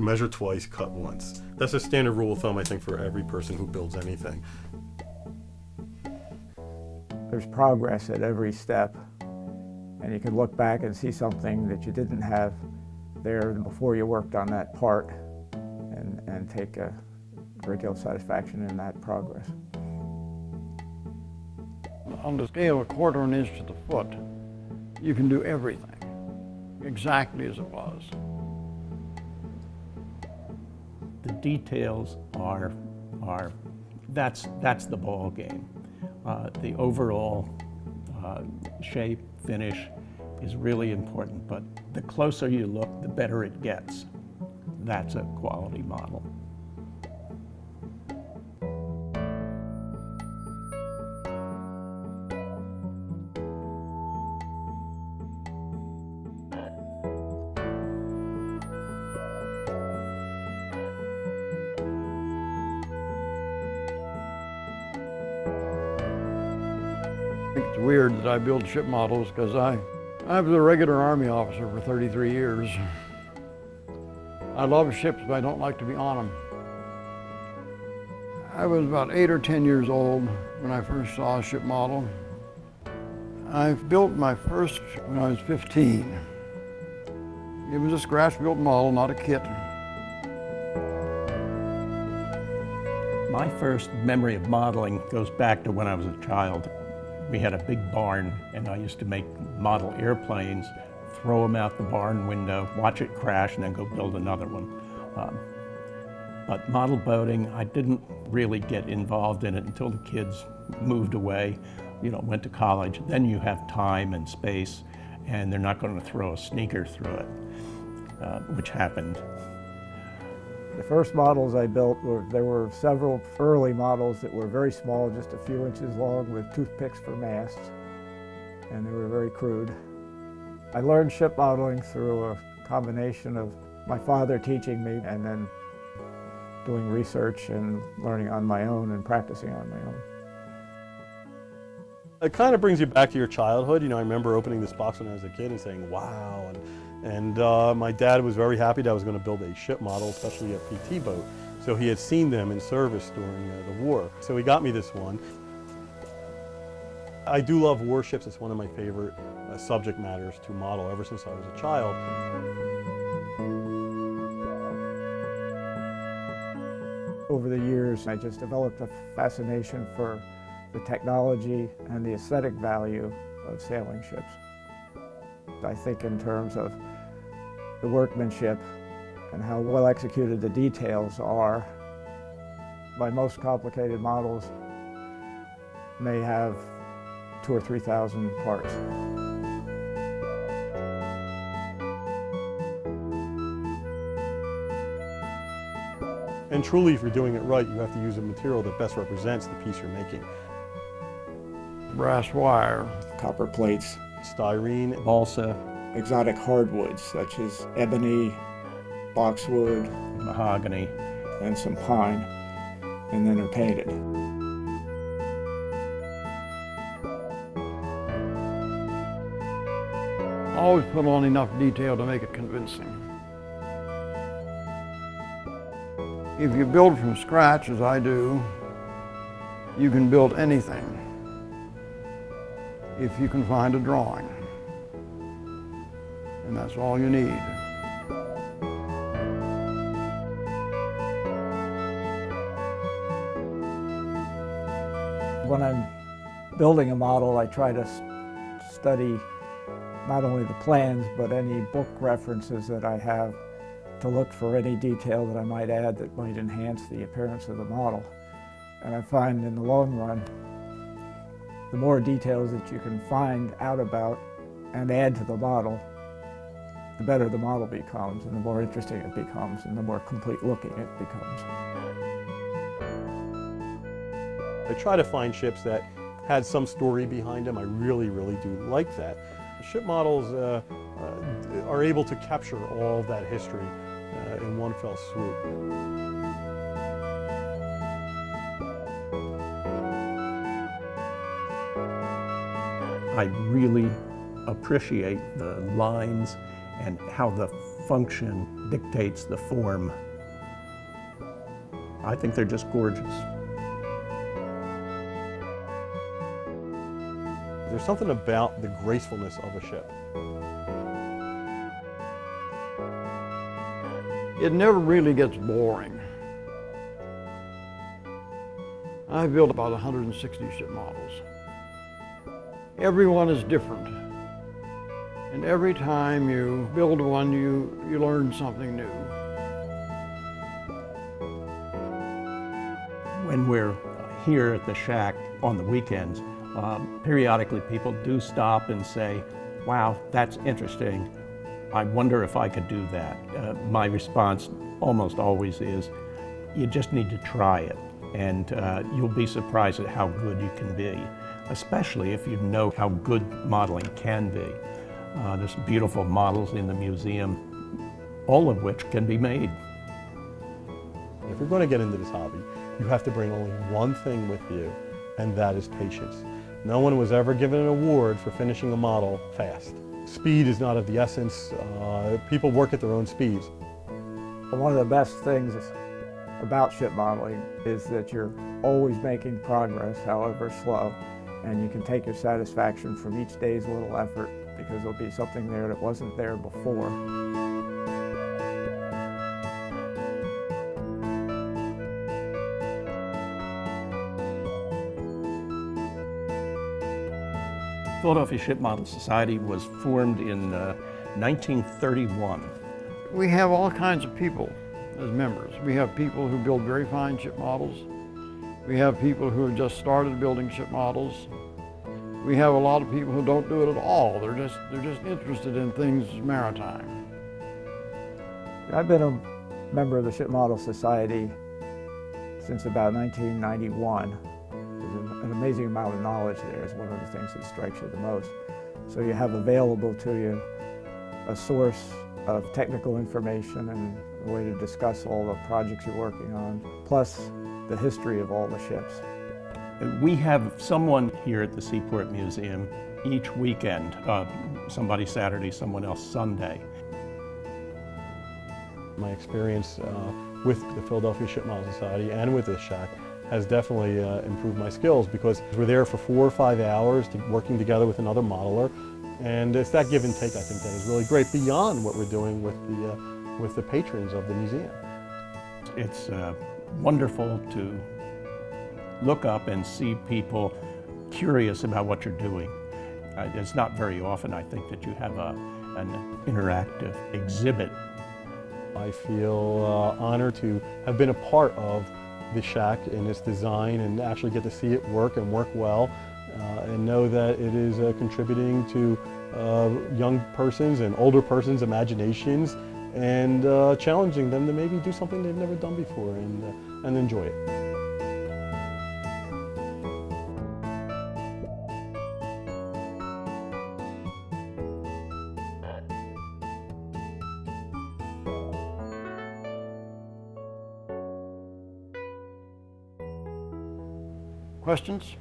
measure twice, cut once. That's a standard rule of thumb, I think, for every person who builds anything. There's progress at every step, and you can look back and see something that you didn't have there before you worked on that part, and take a great deal of satisfaction in that progress. On the scale of 1/4 inch to the foot, you can do everything exactly as it was. The details that's the ball game. The overall shape, finish is really important, but the closer you look, the better it gets. That's a quality model. I think it's weird that I build ship models because I was a regular Army officer for 33 years. I love ships, but I don't like to be on them. I was about 8 or 10 years old when I first saw a ship model. I built my first when I was 15. It was a scratch-built model, not a kit. My first memory of modeling goes back to when I was a child. We had a big barn, and I used to make model airplanes, throw them out the barn window, watch it crash, and then go build another one. But model boating, I didn't really get involved in it until the kids moved away, went to college. Then you have time and space, and they're not going to throw a sneaker through it, which happened. The first models I built, there were several early models that were very small, just a few inches long with toothpicks for masts, and they were very crude. I learned ship modeling through a combination of my father teaching me and then doing research and learning on my own and practicing on my own. It kind of brings you back to your childhood. I remember opening this box when I was a kid and saying, wow. And my dad was very happy that I was going to build a ship model, especially a PT boat. So he had seen them in service during the war. So he got me this one. I do love warships. It's one of my favorite subject matters to model ever since I was a child. Over the years, I just developed a fascination for the technology and the aesthetic value of sailing ships. I think in terms of the workmanship and how well executed the details are. My most complicated models may have 2,000 or 3,000 parts. And truly, if you're doing it right, you have to use a material that best represents the piece you're making. Brass wire, Copper plates, Styrene, Balsa, exotic hardwoods such as ebony, boxwood, mahogany, and some pine, and then they're painted. always put on enough detail to make it convincing. If you build from scratch, as I do, you can build anything if you can find a drawing. And that's all you need. When I'm building a model, I try to study not only the plans, but any book references that I have to look for any detail that I might add that might enhance the appearance of the model. And I find in the long run, the more details that you can find out about and add to the model, the better the model becomes, and the more interesting it becomes, and the more complete looking it becomes. I try to find ships that had some story behind them. I really, really do like that. Ship models are able to capture all of that history in one fell swoop. I really appreciate the lines and how the function dictates the form. I think they're just gorgeous. There's something about the gracefulness of a ship. It never really gets boring. I've built about 160 ship models. Every one is different. And every time you build one, you learn something new. When we're here at the shack on the weekends, periodically people do stop and say, wow, that's interesting. I wonder if I could do that. My response almost always is, you just need to try it, and you'll be surprised at how good you can be, especially if you know how good modeling can be. There's beautiful models in the museum, all of which can be made. If you're going to get into this hobby, you have to bring only one thing with you, and that is patience. No one was ever given an award for finishing a model fast. Speed is not of the essence. People work at their own speeds. One of the best things about ship modeling is that you're always making progress, however slow, and you can take your satisfaction from each day's little effort because there'll be something there that wasn't there before. Philadelphia Ship Model Society was formed in 1931. We have all kinds of people as members. We have people who build very fine ship models. We have people who have just started building ship models. We have a lot of people who don't do it at all. They're just interested in things maritime. I've been a member of the Ship Model Society since about 1991. There's an amazing amount of knowledge there is one of the things that strikes you the most. So you have available to you a source of technical information and a way to discuss all the projects you're working on, plus the history of all the ships. We have someone here at the Seaport Museum each weekend, somebody Saturday, someone else Sunday. My experience with the Philadelphia Ship Model Society and with this shack has definitely improved my skills because we're there for 4 or 5 hours working together with another modeler, and it's that give and take I think that is really great beyond what we're doing with the patrons of the museum. It's wonderful to look up and see people curious about what you're doing. It's not very often, I think, that you have an interactive exhibit. I feel honored to have been a part of the shack in its design and actually get to see it work and work well, and know that it is contributing to young persons and older persons' imaginations and challenging them to maybe do something they've never done before and enjoy it. Questions?